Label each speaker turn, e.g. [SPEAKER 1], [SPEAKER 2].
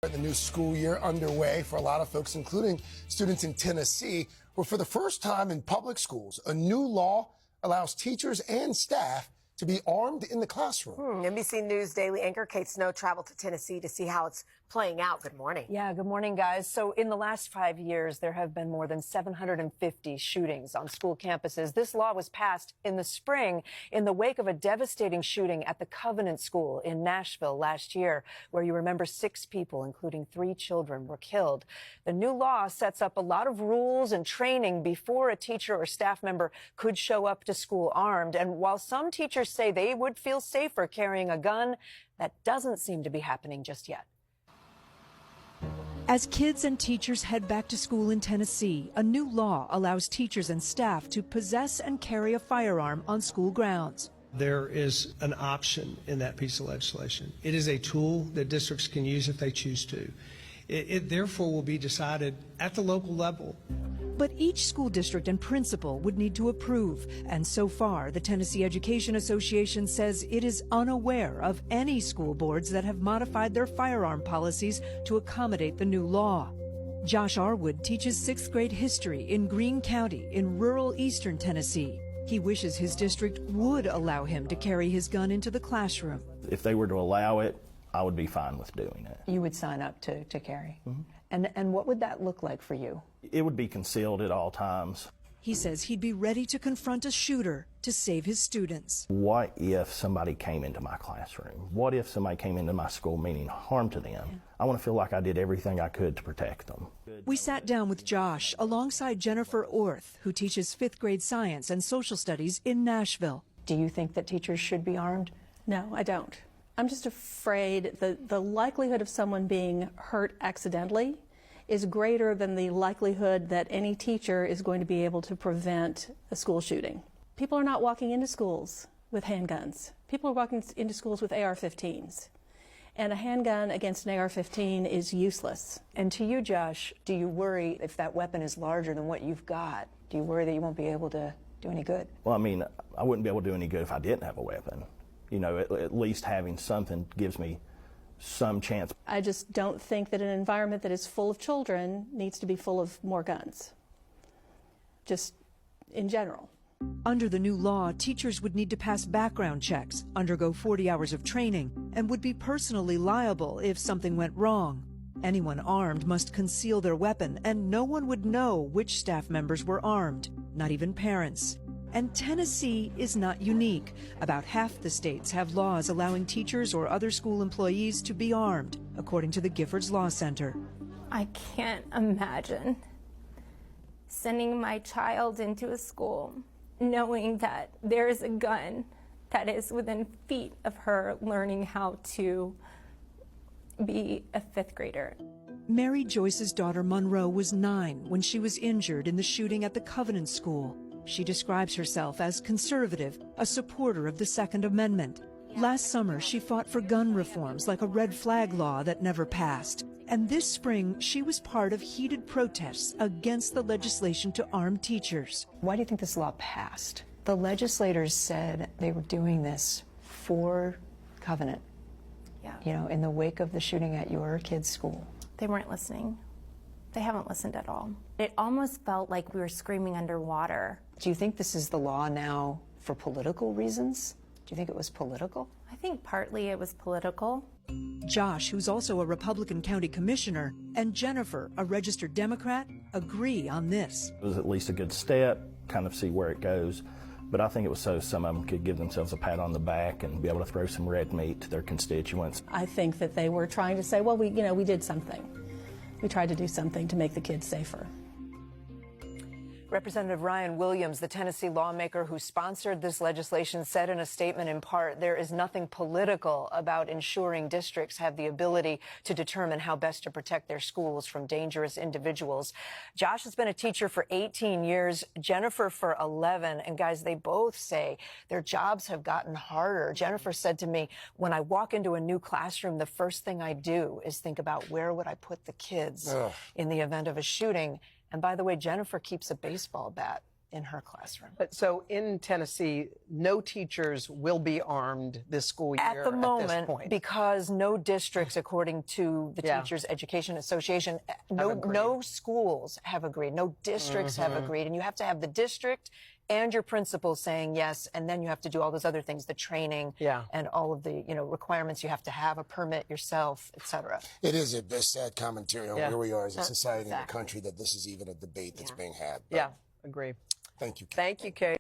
[SPEAKER 1] The new school year underway for a lot of folks, including students in Tennessee, where for the first time in public schools, a new law allows teachers and staff to be armed in the classroom.
[SPEAKER 2] NBC News Daily anchor Kate Snow traveled to Tennessee to see how it's playing out. Good morning.
[SPEAKER 3] Yeah, good morning, guys. So in the last 5 years, there have been more than 750 shootings on school campuses. This law was passed in the spring in the wake of a devastating shooting at the Covenant School in Nashville last year, where you remember 6 people, including 3 children, were killed. The new law sets up a lot of rules and training before a teacher or staff member could show up to school armed. And while some teachers say they would feel safer carrying a gun, that doesn't seem to be happening just yet.
[SPEAKER 4] As kids and teachers head back to school in Tennessee, a new law allows teachers and staff to possess and carry a firearm on school grounds.
[SPEAKER 5] There is an option in that piece of legislation. It is a tool that districts can use if they choose to. It therefore will be decided at the local level.
[SPEAKER 4] But each school district and principal would need to approve. And so far, the Tennessee Education Association says it is unaware of any school boards that have modified their firearm policies to accommodate the new law. Josh Arwood teaches 6th grade history in Greene County in rural eastern Tennessee. He wishes his district would allow him to carry his gun into the classroom.
[SPEAKER 6] If they were to allow it, I would be fine with doing it.
[SPEAKER 3] You would sign up to carry?
[SPEAKER 6] Mm-hmm.
[SPEAKER 3] And what would that look like for you?
[SPEAKER 6] It would be concealed at all times.
[SPEAKER 4] He says he'd be ready to confront a shooter to save his students.
[SPEAKER 6] What if somebody came into my classroom? What if somebody came into my school meaning harm to them? Yeah. I want to feel like I did everything I could to protect them.
[SPEAKER 4] We sat down with Josh alongside Jennifer Orth, who teaches 5th grade science and social studies in Nashville.
[SPEAKER 3] Do you think that teachers should be armed?
[SPEAKER 7] No, I don't. I'm just afraid that the likelihood of someone being hurt accidentally is greater than the likelihood that any teacher is going to be able to prevent a school shooting. People are not walking into schools with handguns. People are walking into schools with AR-15s. And a handgun against an AR-15 is useless.
[SPEAKER 3] And to you, Josh, do you worry if that weapon is larger than what you've got? Do you worry that you won't be able to do any good?
[SPEAKER 6] Well, I mean, I wouldn't be able to do any good if I didn't have a weapon. You know, at least having something gives me some chance.
[SPEAKER 7] I just don't think that an environment that is full of children needs to be full of more guns, just in general.
[SPEAKER 4] Under the new law, teachers would need to pass background checks, undergo 40 hours of training, and would be personally liable if something went wrong. Anyone armed must conceal their weapon, and no one would know which staff members were armed, not even parents. And Tennessee is not unique. About half the states have laws allowing teachers or other school employees to be armed, according to the Giffords Law Center.
[SPEAKER 8] I can't imagine sending my child into a school knowing that there is a gun that is within feet of her learning how to be a 5th grader.
[SPEAKER 4] Mary Joyce's daughter Monroe was 9 when she was injured in the shooting at the Covenant School. She describes herself as conservative, a supporter of the Second Amendment. Last summer, she fought for gun reforms like a red flag law that never passed. And this spring, she was part of heated protests against the legislation to arm teachers.
[SPEAKER 3] Why do you think this law passed? The legislators said they were doing this for Covenant.
[SPEAKER 8] Yeah.
[SPEAKER 3] You know, in the wake of the shooting at your kid's school.
[SPEAKER 8] They weren't listening. They haven't listened at all. It almost felt like we were screaming underwater.
[SPEAKER 3] Do you think this is the law now for political reasons? Do you think it was political?
[SPEAKER 8] I think partly it was political.
[SPEAKER 4] Josh, who's also a Republican county commissioner, and Jennifer, a registered Democrat, agree on this.
[SPEAKER 6] It was at least a good step, kind of see where it goes. But I think it was so some of them could give themselves a pat on the back and be able to throw some red meat to their constituents.
[SPEAKER 7] I think that they were trying to say, well, we did something. We tried to do something to make the kids safer.
[SPEAKER 3] Representative Ryan Williams, the Tennessee lawmaker who sponsored this legislation, said in a statement in part, there is nothing political about ensuring districts have the ability to determine how best to protect their schools from dangerous individuals. Josh has been a teacher for 18 years, Jennifer for 11. And guys, they both say their jobs have gotten harder. Jennifer said to me, when I walk into a new classroom, the first thing I do is think about where would I put the kids in the event of a shooting. And by the way, Jennifer keeps a baseball bat in her classroom.
[SPEAKER 9] But so in Tennessee, no teachers will be armed this school year
[SPEAKER 3] At the
[SPEAKER 9] this
[SPEAKER 3] moment,
[SPEAKER 9] point.
[SPEAKER 3] because no districts, according to the
[SPEAKER 9] Yeah.
[SPEAKER 3] Teachers Education Association,
[SPEAKER 9] agreed.
[SPEAKER 3] no schools have agreed, no districts have agreed, and you have to have the district and your principal saying yes, and then you have to do all those other things, the training,
[SPEAKER 9] Yeah.
[SPEAKER 3] and all of the requirements. You have to have a permit yourself, etc.
[SPEAKER 1] It is a sad commentary on
[SPEAKER 9] Yeah.
[SPEAKER 1] where we are as a society and a
[SPEAKER 2] Exactly.
[SPEAKER 1] country that this is even a debate that's being had. But
[SPEAKER 9] Yeah, agree.
[SPEAKER 1] Thank you, Kate.
[SPEAKER 9] Thank you, Kate.